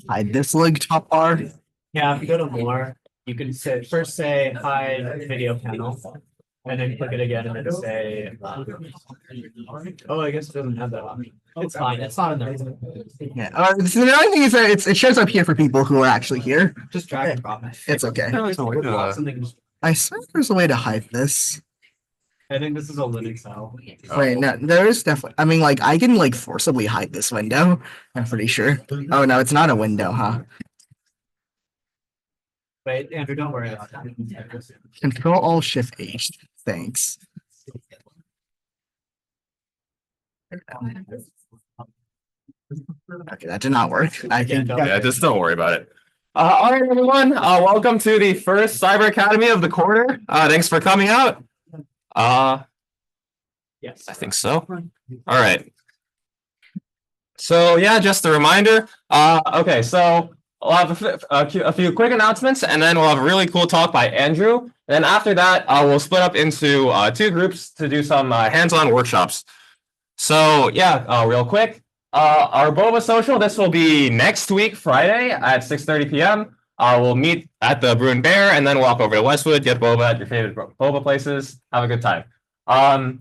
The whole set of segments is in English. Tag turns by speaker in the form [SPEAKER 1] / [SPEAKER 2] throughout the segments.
[SPEAKER 1] hide this link top bar.
[SPEAKER 2] Yeah, if you go to more, you can first say hide video panel, and then click it again and then say, oh, I guess it doesn't have that option. It's fine. It's not in there.
[SPEAKER 1] Yeah. So the only thing is that it shows up here for people who are actually here.
[SPEAKER 2] Just drag and drop it.
[SPEAKER 1] It's okay.
[SPEAKER 2] Something.
[SPEAKER 1] I swear there's a way to hide this.
[SPEAKER 2] I think this is a Linux file.
[SPEAKER 1] Wait, no, there is definitely. I mean, like, I can like forcibly hide this window. I'm pretty sure. Oh no, it's not a window, huh?
[SPEAKER 2] Wait, Andrew, don't worry about that.
[SPEAKER 1] Control Alt Shift H. Thanks. Okay, that did not work. I think.
[SPEAKER 3] Yeah, just don't worry about it. All right, everyone. Welcome to the first Cyber Academy of the quarter. Thanks for coming out.
[SPEAKER 2] Yes.
[SPEAKER 3] I think so. All right. So yeah, just a reminder. Okay, so I'll have a few quick announcements, and then we'll have a really cool talk by Andrew. Then after that, we'll split up into two groups to do some hands-on workshops. So yeah, real quick. Our Boba Social, this will be next week, Friday at 6:30 p.m. We'll meet at the Bruin Bear and then walk over to Westwood, get boba at your favorite boba places, have a good time. The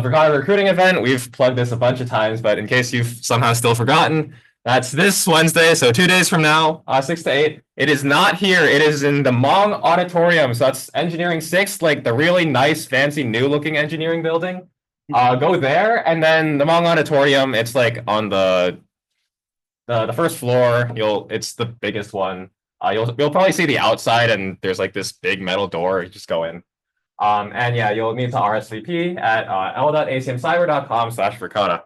[SPEAKER 3] Vergara recruiting event, we've plugged this a bunch of times, but in case you've somehow still forgotten, that's this Wednesday, so 2 days from now, 6 to 8. It is not here, it is in the Hmong Auditorium, so that's Engineering 6, like the really nice, fancy, new-looking engineering building. Go there, and then the Hmong Auditorium, it's like on the first floor. It's the biggest one. You'll probably see the outside, and there's like this big metal door. You just go in. And yeah, you'll need to RSVP at l.acmcyber.com/verkada.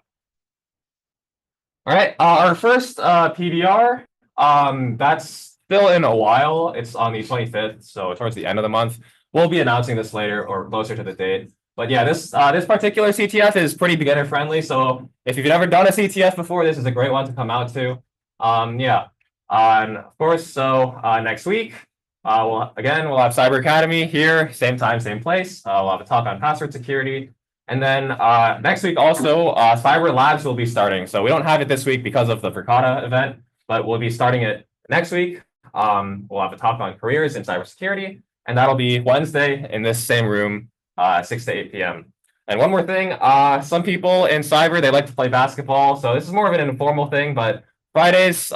[SPEAKER 3] All right, our first PBR, that's still in a while. It's on the 25th, so towards the end of the month. We'll be announcing this later or closer to the date. But yeah, this particular CTF is pretty beginner friendly. So if you've never done a CTF before, this is a great one to come out to. Yeah, and of course, so next week, we'll have Cyber Academy here, same time, same place. We'll have a talk on password security. And then next week also, Cyber Labs will be starting. So we don't have it this week because of the Verkada event, but we'll be starting it next week. We'll have a talk on careers in cybersecurity, and that'll be Wednesday in this same room. 6 to 8 p.m. And one more thing, some people in cyber, they like to play basketball. So this is more of an informal thing, but Fridays,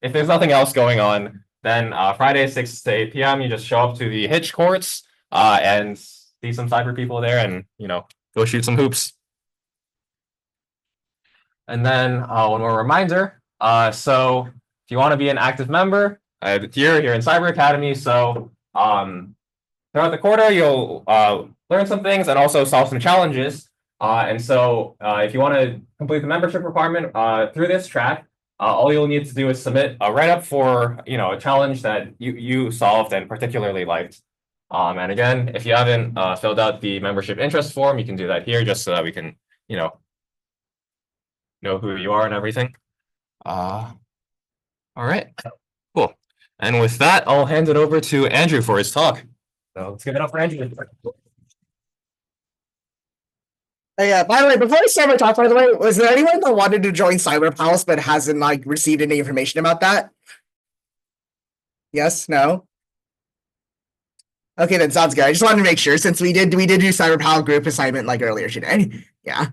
[SPEAKER 3] if there's nothing else going on, then Fridays 6 to 8 p.m. you just show up to the Hitch courts and see some cyber people there and, go shoot some hoops. And then one more reminder. So if you want to be an active member, here in Cyber Academy, so throughout the quarter, you'll learn some things and also solve some challenges. And so if you want to complete the membership requirement through this track, all you'll need to do is submit a write-up for a challenge that you solved and particularly liked. And again, if you haven't filled out the membership interest form, you can do that here just so that we can know who you are and everything. All right, cool. And with that, I'll hand it over to Andrew for his talk. So let's give it up for Andrew.
[SPEAKER 1] Yeah, by the way, before I start my talk, by the way, was there anyone that wanted to join Cyber Palace but hasn't like received any information about that? Yes, no? Okay, then sounds good. I just wanted to make sure since we did do Cyber Palace group assignment like earlier today. Yeah.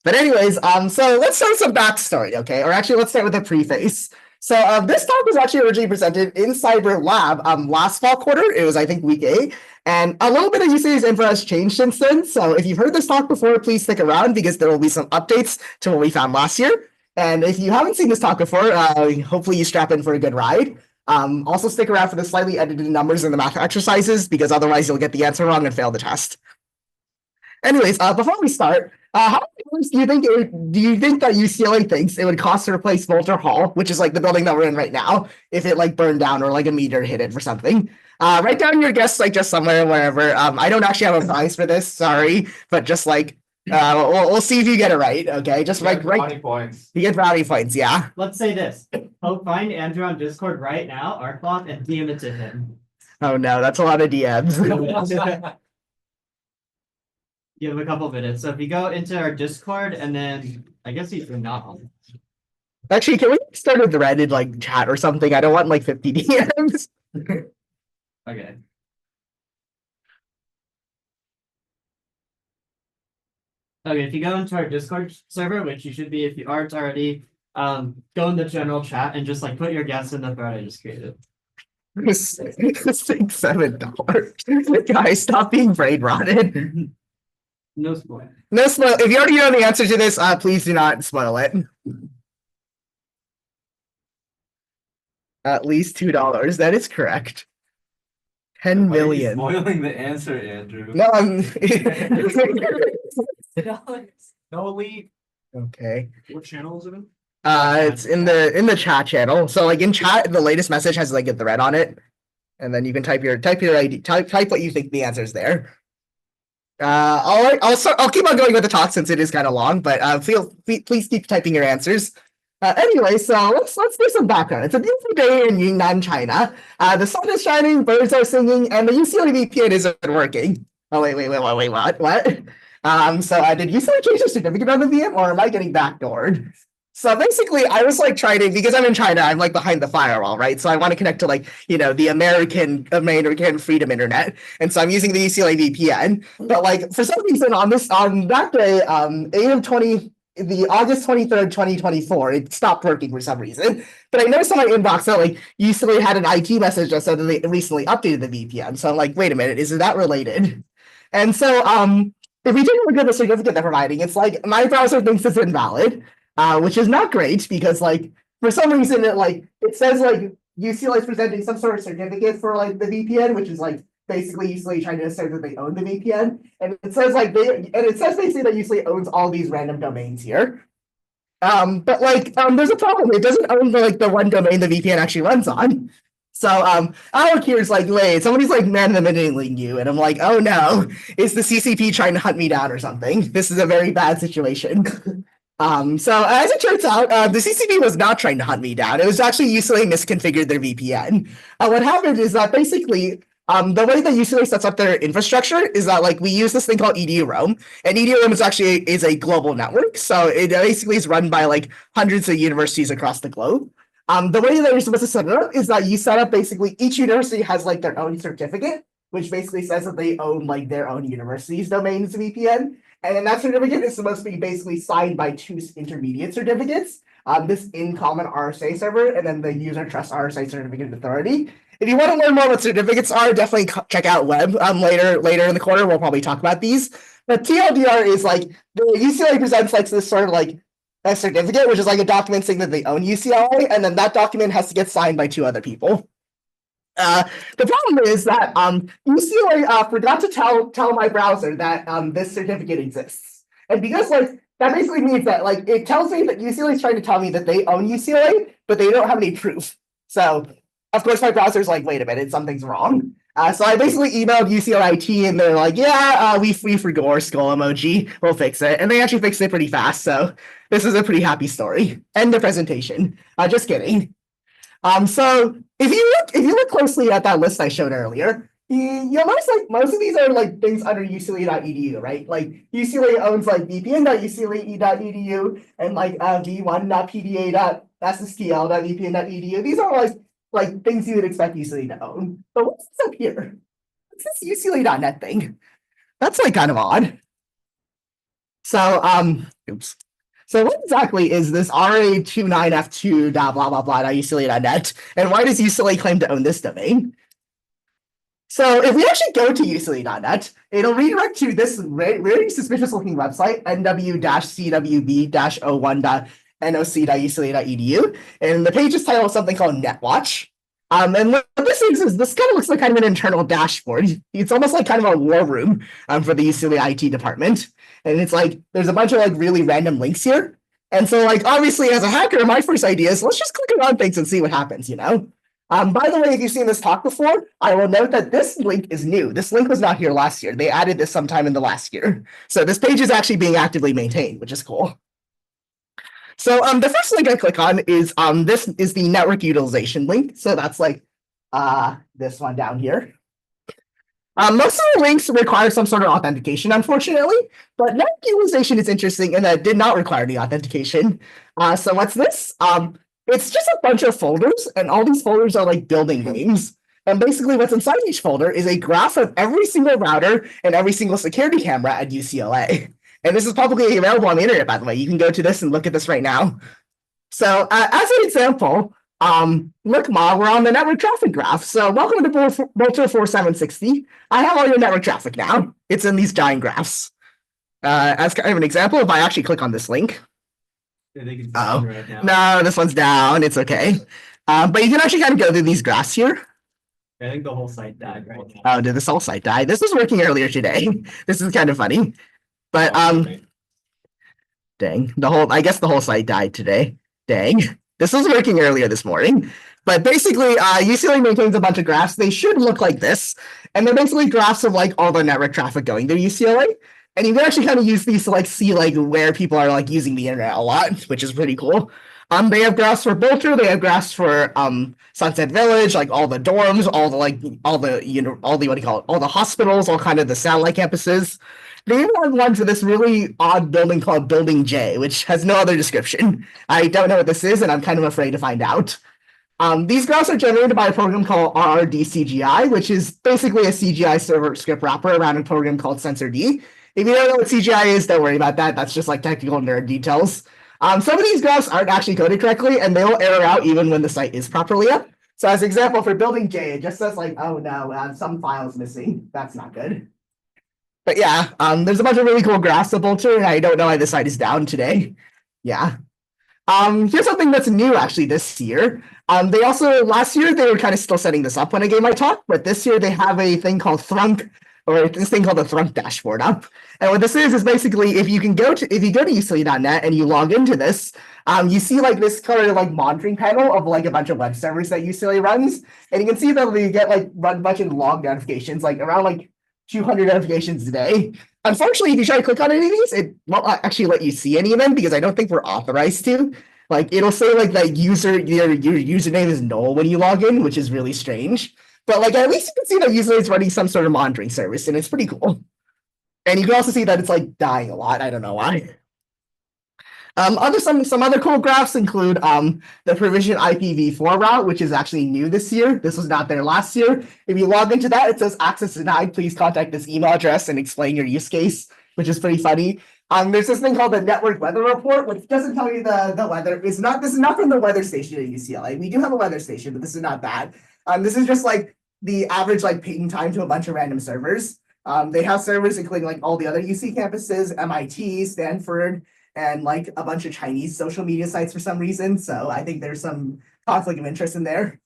[SPEAKER 1] But anyways, so let's start with some backstory, okay? Or actually, let's start with a preface. So this talk was actually originally presented in Cyber Lab last fall quarter. It was, I think, week 8. And a little bit of UCLA's info has changed since then. So if you've heard this talk before, please stick around because there will be some updates to what we found last year. And if you haven't seen this talk before, hopefully you strap in for a good ride. Also stick around for the slightly edited numbers in the math exercises because otherwise you'll get the answer wrong and fail the test. Anyways, before we start, how much do you think that UCLA thinks it would cost to replace Volter Hall, which is like the building that we're in right now, if it like burned down or like a meteor hit it or something? Write down your guess like just somewhere, wherever. I don't actually have a prize for this, sorry, but just like we'll see if you get it right. Okay, just like
[SPEAKER 3] brownie points.
[SPEAKER 1] You get brownie points, yeah.
[SPEAKER 2] Let's say this. Find Andrew on Discord right now, our clock, and DM it to him.
[SPEAKER 1] Oh no, that's a lot of DMs.
[SPEAKER 2] Give him a couple minutes. So if you go into our Discord and then I guess he's not on.
[SPEAKER 1] Actually, can we start a threaded like chat or something? I don't want like 50 DMs.
[SPEAKER 2] Okay. Okay, if you go into our Discord server, which you should be if you aren't already, go in the general chat and just like put your guess in the thread I just created.
[SPEAKER 1] $6-7. Guys, stop being brain rotted.
[SPEAKER 2] No spoil.
[SPEAKER 1] No spoil. If you already know the answer to this, please do not spoil it. At least $2. That is correct. 10 million.
[SPEAKER 4] Spoiling the answer, Andrew.
[SPEAKER 1] No, I'm.
[SPEAKER 2] No lead.
[SPEAKER 1] Okay.
[SPEAKER 2] What channel is it in?
[SPEAKER 1] It's in the chat channel. So like in chat, the latest message has like a thread on it, and then you can type your ID, type what you think the answer is there. I'll keep on going with the talk since it is kind of long, but please keep typing your answers. Anyway, so let's do some background. It's a beautiful day in Yunnan, China. The sun is shining, birds are singing, and the UCLA VPN isn't working. Oh wait, what? So did UCLA change their certificate on the VM, or am I getting backdoored? So basically, I was like trying to, because I'm in China, I'm like behind the firewall, right? So I want to connect to like, the American freedom internet. And so I'm using the UCLA VPN. But like for some reason on that day, the August 23rd, 2024, it stopped working for some reason. But I noticed on my inbox that like UCLA had an IT message that said that they recently updated the VPN. So I'm like, wait a minute, is that related? And so if we take a look at the certificate they're providing, it's like my browser thinks it's invalid. Which is not great because like for some reason it says like UCLA is presenting some sort of certificate for like the VPN, which is like basically UCLA trying to assert that they own the VPN, and it says basically that UCLA owns all these random domains here. But there's a problem. It doesn't own the one domain the VPN actually runs on. So Alec here is like, wait, somebody's like man-in-the-middling you, and I'm like, oh no, is the CCP trying to hunt me down or something? This is a very bad situation. So as it turns out, the CCP was not trying to hunt me down. It was actually UCLA misconfigured their VPN. What happened is that basically, the way that UCLA sets up their infrastructure is that like we use this thing called EDU-Roam, and EDU-Roam is a global network. So it basically is run by like hundreds of universities across the globe. The way that you're supposed to set it up is that you set up basically each university has like their own certificate, which basically says that they own like their own university's domains VPN. And then that certificate is supposed to be basically signed by two intermediate certificates. This in common RSA server, and then the user trust RSA certificate authority. If you want to learn more what certificates are, definitely check out web. Later in the quarter, we'll probably talk about these. But TLDR is like the UCLA presents like this sort of like a certificate, which is like a document saying that they own UCLA, and then that document has to get signed by two other people. The problem is that UCLA forgot to tell my browser that this certificate exists, and because like that basically means that like it tells me that UCLA is trying to tell me that they own UCLA, but they don't have any proof. So of course my browser's like, wait a minute, something's wrong. So I basically emailed UCLA IT, and they're like, yeah, we forgot our skull emoji, we'll fix it, and they actually fixed it pretty fast. So this is a pretty happy story. End the presentation. Just kidding. So if you look closely at that list I showed earlier, you'll notice like most of these are like things under UCLA.edu, right? Like UCLA owns like vpn.uclae.edu and like v1.pda.sstl.vpn.edu. These are like things you would expect UCLA to own. But what's this up here? What's this UCLA.net thing? That's like kind of odd. So oops. So what exactly is this RA29F2 blah blah blah UCLA.net, and why does UCLA claim to own this domain? So if we actually go to UCLA.net, it'll redirect to this really suspicious looking website, nw-cwb-01.noc.ucla.edu, and the page is titled something called NetWatch. And what this is this kind of looks like kind of an internal dashboard. It's almost like kind of a war room for the UCLA IT department. And it's like there's a bunch of like really random links here. And so like obviously as a hacker, my first idea is let's just click on things and see what happens, By the way, if you've seen this talk before, I will note that this link is new. This link was not here last year. They added this sometime in the last year. So this page is actually being actively maintained, which is cool. So the first link I click on is this is the network utilization link. So that's like this one down here. Most of the links require some sort of authentication, unfortunately, but network utilization is interesting in that it did not require the authentication. So what's this? It's just a bunch of folders, and all these folders are like building names. And basically, what's inside each folder is a graph of every single router and every single security camera at UCLA. And this is publicly available on the internet, by the way. You can go to this and look at this right now. So, as an example, look, Ma, we're on the network traffic graph. So, welcome to Bolter 4760. I have all your network traffic now. It's in these giant graphs. As kind of an example, if I actually click on this link,
[SPEAKER 2] Oh, right now.
[SPEAKER 1] no, this one's down. It's okay. But you can actually kind of go through these graphs here.
[SPEAKER 2] I think the whole site died right now.
[SPEAKER 1] Oh, did this whole site die? This was working earlier today. This is kind of funny. But dang, I guess the whole site died today. Dang. This was working earlier this morning. But basically, UCLA maintains a bunch of graphs. They should look like this. And they're basically graphs of like all the network traffic going through UCLA. And you can actually kind of use these to like see like where people are like using the internet a lot, which is pretty cool. They have graphs for Bolter, they have graphs for Sunset Village, like all the dorms, all the what do you call it? All the hospitals, all kind of the satellite campuses. They even have one for this really odd building called Building J, which has no other description. I don't know what this is, and I'm kind of afraid to find out. These graphs are generated by a program called RRDCGI, which is basically a CGI server script wrapper around a program called SensorD. If you don't know what CGI is, don't worry about that. That's just like technical nerd details. Some of these graphs aren't actually coded correctly, and they will error out even when the site is properly up. So as an example, for Building J, it just says like, oh no, some file's missing. That's not good. But yeah, there's a bunch of really cool graphs of Bolter, and I don't know why the site is down today. Yeah. Here's something that's new actually this year. They also, last year, they were kind of still setting this up when I gave my talk, but this year they have a thing called Thrunk, or this thing called the Thrunk dashboard up. And what this is basically if you go to UCLA.net and you log into this, you see like this kind of like monitoring panel of like a bunch of web servers that UCLA runs. And you can see that we get like run a bunch of log notifications, like around like 200 notifications a day. Unfortunately, if you try to click on any of these, it won't actually let you see any of them because I don't think we're authorized to. Like it'll say like that your username is null when you log in, which is really strange. But like at least you can see that UCLA is running some sort of monitoring service, and it's pretty cool. And you can also see that it's like dying a lot. I don't know why. Some other cool graphs include the provision IPv4 route, which is actually new this year. This was not there last year. If you log into that, it says access denied. Please contact this email address and explain your use case, which is pretty funny. There's this thing called the network weather report, which doesn't tell you the weather. This is not from the weather station at UCLA. We do have a weather station, but this is not that. This is just like the average like ping time to a bunch of random servers. They have servers including like all the other UC campuses, MIT, Stanford, and like a bunch of Chinese social media sites for some reason. So I think there's some conflict of interest in there.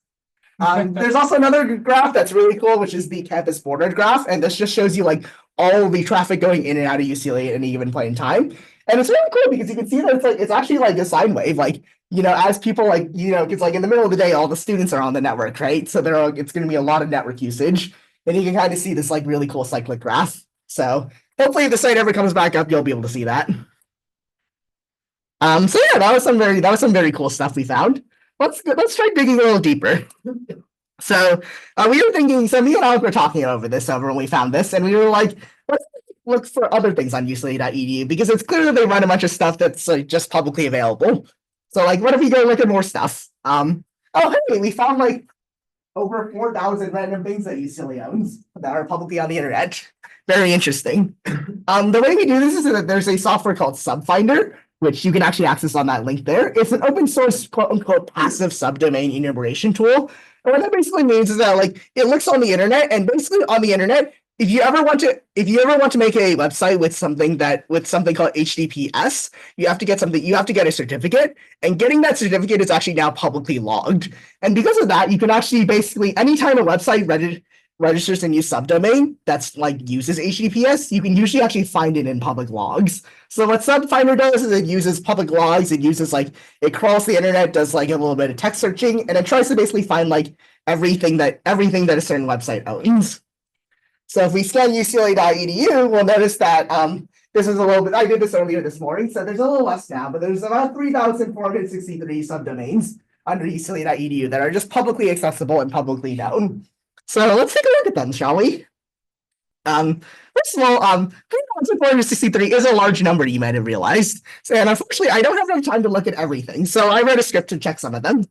[SPEAKER 1] There's also another graph that's really cool, which is the campus border graph. And this just shows you like all the traffic going in and out of UCLA at any given point in time. And it's really cool because you can see that it's actually like a sine wave. Like, as people it's like in the middle of the day, all the students are on the network, right? So it's going to be a lot of network usage. And you can kind of see this like really cool cyclic graph. So hopefully if the site ever comes back up, you'll be able to see that. So yeah, that was some very cool stuff we found. Let's try digging a little deeper. So we were thinking, so me and Alec were talking over when we found this, and we were like, let's look for other things on UCLA.edu because it's clear that they run a bunch of stuff that's like just publicly available. So like, what if we go look at more stuff? Oh hey, we found like over 4,000 random things that UCLA owns that are publicly on the internet. Very interesting. The way we do this is that there's a software called Subfinder, which you can actually access on that link there. It's an open source, quote unquote, passive subdomain enumeration tool. And what that basically means is that like it looks on the internet, and basically on the internet, if you ever want to make a website with something called HTTPS, you have to get a certificate, and getting that certificate is actually now publicly logged. And because of that, you can actually basically anytime a website registers a new subdomain that's like uses HTTPS, you can usually actually find it in public logs. So what Subfinder does is it uses public logs, it crawls the internet, does like a little bit of text searching, and it tries to basically find like everything that a certain website owns. So if we scan UCLA.edu, we'll notice that this is a little bit, I did this earlier this morning, so there's a little less now, but there's about 3,463 subdomains under UCLA.edu that are just publicly accessible and publicly known. So let's take a look at them, shall we? First of all, 3,463 is a large number, you might have realized. So, and unfortunately, I don't have enough time to look at everything, so I wrote a script to check some of them.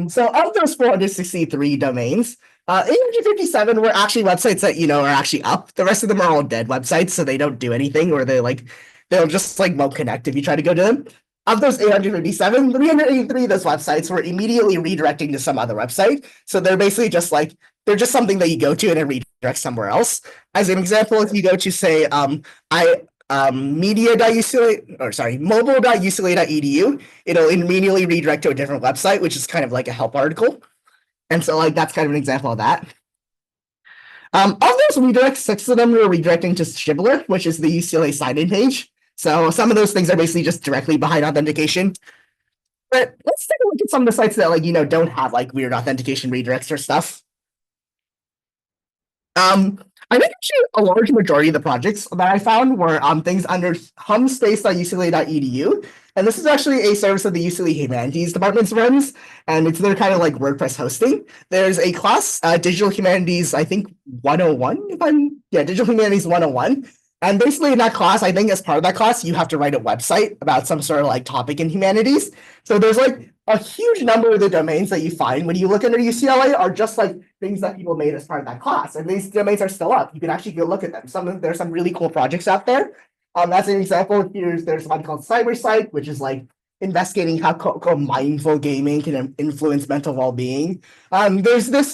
[SPEAKER 1] So of those 463 domains, 857 were actually websites that, are actually up. The rest of them are all dead websites, so they don't do anything, or they'll just won't connect if you try to go to them. Of those 857, 383 of those websites were immediately redirecting to some other website. So they're basically just they're just something that you go to and it redirects somewhere else. As an example, if you go to say media.ucla or sorry, mobile.ucla.edu, it'll immediately redirect to a different website, which is kind of like a help article. And so that's kind of an example of that. Of those redirects, 6 of them were redirecting to Shibboleth, which is the UCLA sign-in page. So some of those things are basically just directly behind authentication. But let's take a look at some of the sites that don't have weird authentication redirects or stuff. I think actually a large majority of the projects that I found were things under humspace.ucla.edu. And this is actually a service that the UCLA Humanities Department runs, and it's their kind of WordPress hosting. There's a class, Digital Humanities, I think 101, Digital Humanities 101. And basically in that class, I think as part of that class, you have to write a website about some sort of topic in humanities. So there's a huge number of the domains that you find when you look under UCLA are just things that people made as part of that class. And these domains are still up. You can actually go look at them. There's some really cool projects out there. As an example, there's one called Cyber, which is investigating how mindful gaming can influence mental well-being. There's this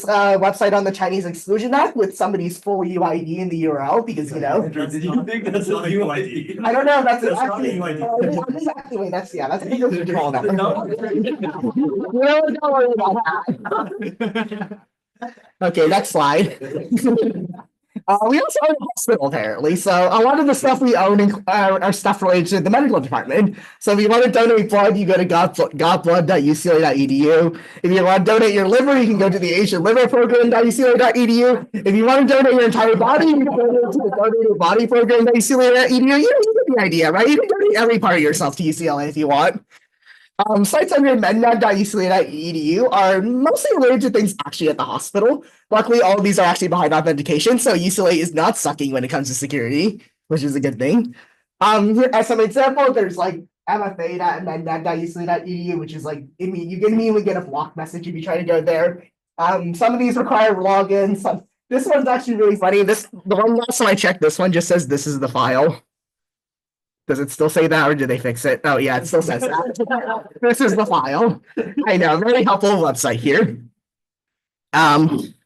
[SPEAKER 1] website on the Chinese Exclusion Act with somebody's full UID in the URL because
[SPEAKER 4] Did you think that's not UID?
[SPEAKER 1] I don't know. That's
[SPEAKER 4] not
[SPEAKER 1] exactly.
[SPEAKER 4] UID.
[SPEAKER 1] Exactly. That's a big control number. Don't worry about that. Okay, next slide. We also own a hospital, apparently. So a lot of the stuff we own are stuff related to the medical department. So if you want to donate blood, you go to godblood.ucla.edu. If you want to donate your liver, you can go to the Asian Liver Program.ucla.edu. If you want to donate your entire body, you can go to the Donated Body Program.ucla.edu. You get the idea, right? You can donate every part of yourself to UCLA if you want. Sites under mednod.ucla.edu are mostly related to things actually at the hospital. Luckily, all of these are actually behind authentication, so UCLA is not sucking when it comes to security, which is a good thing. Here, as some example, there's mfa.mednod.ucla.edu, which is you can immediately get a block message if you try to go there. Some of these require logins. This one's actually really funny. The one last time I checked, this one just says this is the file. Does it still say that, or did they fix it? Oh, yeah, it still says that. This is the file. I know, very helpful website here.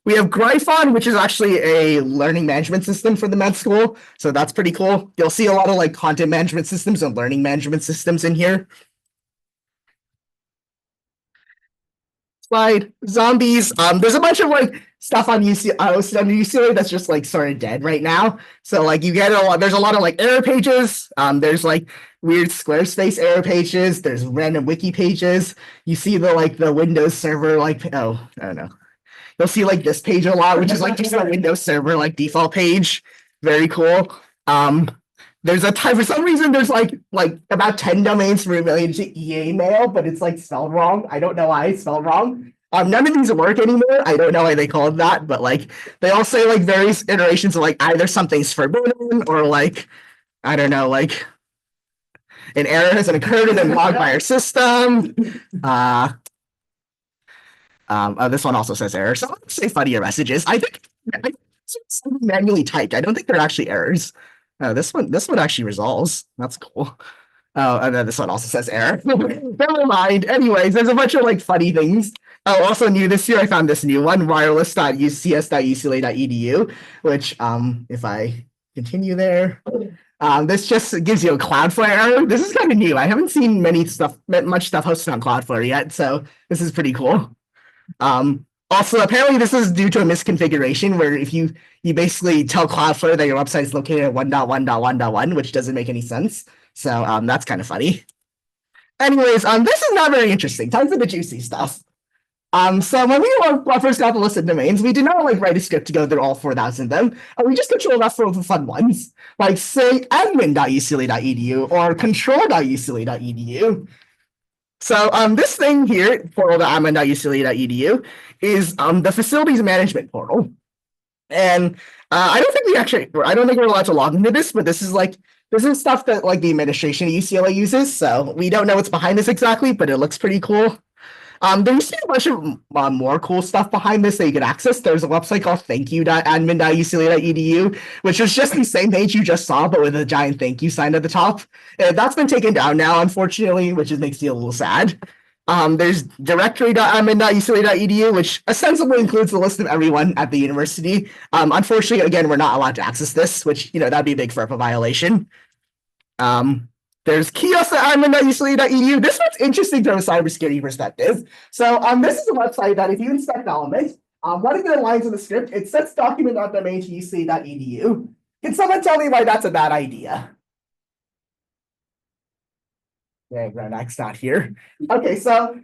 [SPEAKER 1] We have Gryphon, which is actually a learning management system for the med school. So that's pretty cool. You'll see a lot of content management systems and learning management systems in here. Slide zombies. There's a bunch of stuff on UCLA that's just sort of dead right now. So you get there's a lot of error pages. There's weird Squarespace error pages. There's random wiki pages. You see the Windows Server I don't know. You'll see this page a lot, which is just a Windows Server default page. Very cool. There's a type for some reason there's about 10 domains for related to EA mail, but it's spelled wrong. I don't know why it's spelled wrong. None of these work anymore. I don't know why they call it that, but they all say various iterations of either something's forbidden or I don't know, an error hasn't occurred and then logged by our system. This one also says error. So let's say funnier messages. I think it's manually typed. I don't think they're actually errors. This one actually resolves. That's cool. Oh, and then this one also says error. Never mind. Anyways, there's a bunch of funny things. Oh, also new this year, I found this new one, wireless.ucs.ucla.edu, which if I continue there, this just gives you a Cloudflare error. This is kind of new. I haven't seen much stuff hosted on Cloudflare yet, so this is pretty cool. Also, apparently this is due to a misconfiguration where if you basically tell Cloudflare that your website is located at 1.1.1.1, which doesn't make any sense. So that's kind of funny. Anyways, this is not very interesting. Tons of the juicy stuff. So when we first got the list of domains, we did not write a script to go through all 4,000 of them. We just controlled off for the fun ones, say admin.ucla.edu or control.ucla.edu. So this thing here, portal.admin.ucla.edu, is the facilities management portal. And I don't think we're allowed to log into this, but this is stuff that like the administration at UCLA uses. So we don't know what's behind this exactly, but it looks pretty cool. There used to be a bunch of more cool stuff behind this that you could access. There's a website called thankyou.admin.ucla.edu, which is just the same page you just saw, but with a giant thank you sign at the top. That's been taken down now, unfortunately, which makes me a little sad. There's directory.admin.ucla.edu, which ostensibly includes the list of everyone at the university. Unfortunately, again, we're not allowed to access this, which, that'd be a big FERPA violation. There's kiosk.admin.ucla.edu. This one's interesting from a cybersecurity perspective. So this is a website that if you inspect elements, one of the lines in the script, it sets document.domain to ucla.edu. Can someone tell me why that's a bad idea? Yeah, Granak's not here. Okay, so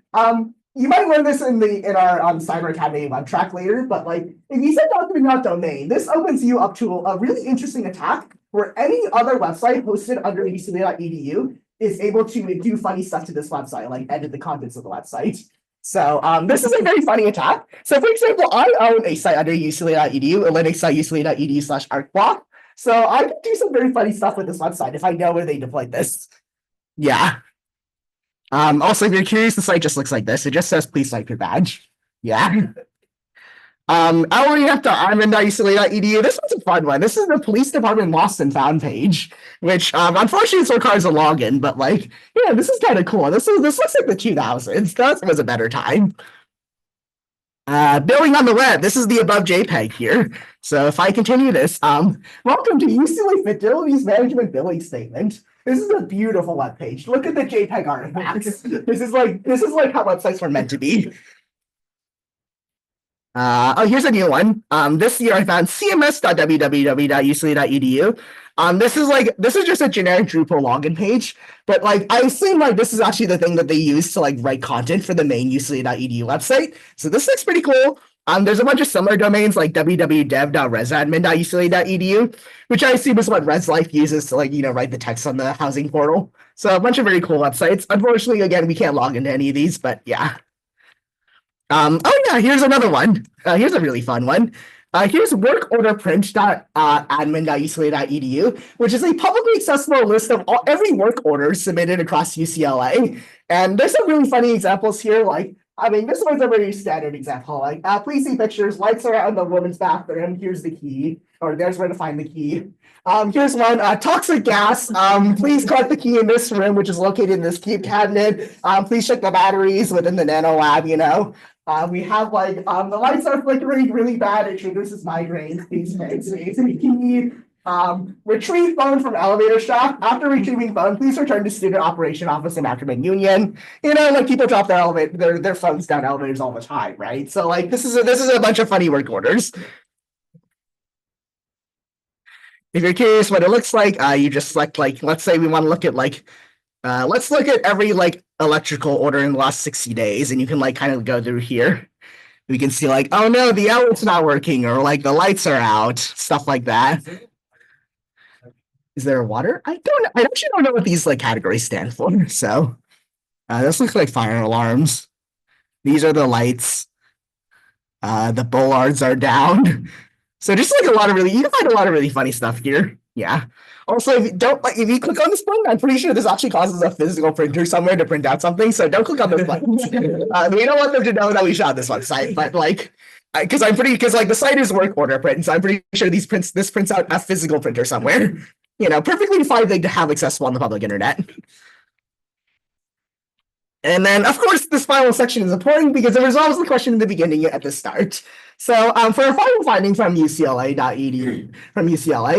[SPEAKER 1] you might learn this in our Cyber Academy web track later, but like if you set document.domain, this opens you up to a really interesting attack where any other website hosted under ucla.edu is able to do funny stuff to this website, like edit the contents of the website. So this is a very funny attack. So for example, I own a site under ucla.edu, a Linux site ucla.edu/arcblock. So I can do some very funny stuff with this website if I know where they deployed this. Yeah. Also, if you're curious, the site just looks like this. It just says please cite your badge. Yeah. admin.ucla.edu. This one's a fun one. This is the police department lost and found page, which unfortunately requires a login, but like, yeah, this is kind of cool. This looks like the 2000s. That was a better time. Billing on the web. This is the above JPEG here. So if I continue this, welcome to UCLA Facilities Management Billing Statement. This is a beautiful web page. Look at the JPEG artifacts. This is like how websites were meant to be. Here's a new one. This year I found cms.www.ucla.edu. This is just a generic Drupal login page, but like I assume like this is actually the thing that they use to like write content for the main ucla.edu website. So this looks pretty cool. There's a bunch of similar domains like www.resadmin.ucla.edu, which I assume is what ResLife uses to write the text on the housing portal. So a bunch of very cool websites. Unfortunately, again, we can't log into any of these, but yeah. Here's another one. Here's a really fun one. Here's workorderprint.admin.ucla.edu, which is a publicly accessible list of every work order submitted across UCLA. And there's some really funny examples here. This one's a very standard example. Please see pictures. Lights are out in the woman's bathroom. Here's the key, or there's where to find the key. Here's one, toxic gas. Please collect the key in this room, which is located in this key cabinet. Please check the batteries within the nano lab, we have the lights are flickering really bad. It triggers this migraine. Please fix the key. Retrieve phone from elevator shaft. After retrieving phone, please return to student operation office in Ackerman Union. People drop their phones down elevators all the time, right? So this is a bunch of funny work orders. If you're curious what it looks like, you just select let's say we want to look at let's look at every electrical order in the last 60 days, and you can kind of go through here. We can see oh no, the outlet's not working, or the lights are out, stuff like that. Is there water? I actually don't know what these categories stand for. So this looks like fire alarms. These are the lights. The bollards are down. So just you can find a lot of really funny stuff here. Yeah. Also, if you click on this button, I'm pretty sure this actually causes a physical printer somewhere to print out something. So don't click on this button. We don't want them to know that we shot this website, but because the site is work order print, so I'm pretty sure this prints out a physical printer somewhere. Perfectly fine thing to have accessible on the public internet. And then, of course, this final section is important because it resolves the question in the beginning at the start. So for a final finding from UCLA.edu,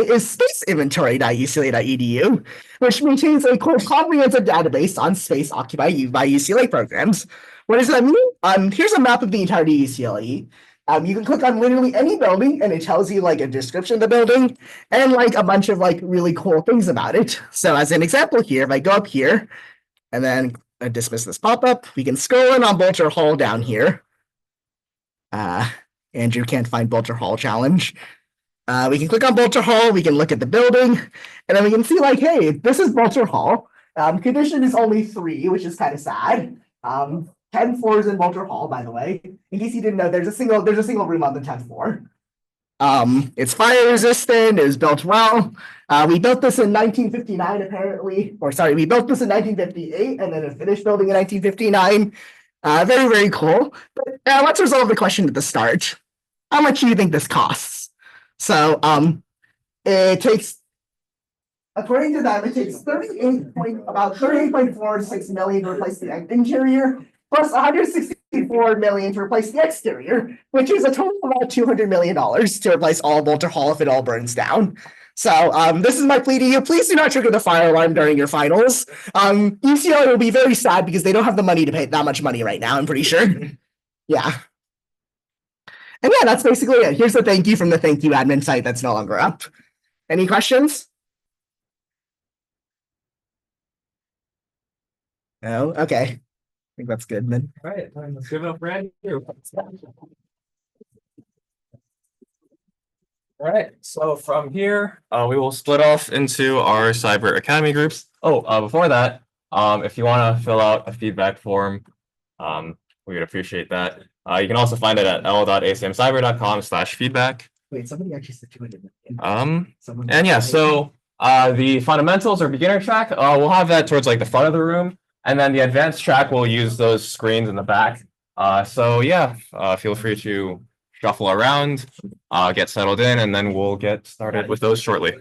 [SPEAKER 1] is spaceinventory.ucla.edu, which maintains a quote comprehensive database on space occupied by UCLA programs. What does that mean? Here's a map of the entirety of UCLA. You can click on literally any building and it tells you a description of the building and a bunch of really cool things about it. So as an example here, if I go up here and then dismiss this pop-up, we can scroll in on Bolter Hall down here. Andrew can't find Bolter Hall challenge. We can click on Bolter Hall, we can look at the building, and then we can see hey, this is Bolter Hall. Condition is only 3, which is kind of sad. 10 floors in Bolter Hall, by the way. In case you didn't know, there's a single room on the 10th floor. It's fire resistant, it was built well. We built this in 1959, apparently, or sorry, we built this in 1958 and then it finished building in 1959. Very, very cool. But let's resolve the question at the start. How much do you think this costs? So it takes, according to them, it takes about 38.46 million to replace the interior, plus 164 million to replace the exterior, which is a total of about $200 million to replace all Walter Hall if it all burns down. So this is my plea to you. Please do not trigger the fire alarm during your finals. UCLA will be very sad because they don't have the money to pay that much money right now, I'm pretty sure. Yeah. And yeah, that's basically it. Here's the thank you from the thank you admin site that's no longer up. Any questions? No? Okay. I think that's good then.
[SPEAKER 3] All right, let's give it up for Andrew. All right, so from here, we will split off into our Cyber Academy groups. Oh, before that, if you want to fill out a feedback form, we would appreciate that. You can also find it at l.acmcyber.com/feedback.
[SPEAKER 1] Wait, somebody actually said 200 million.
[SPEAKER 3] And yeah, so the fundamentals or beginner track, we'll have that towards like the front of the room, and then the advanced track will use those screens in the back. So yeah, feel free to shuffle around, get settled in, and then we'll get started with those shortly.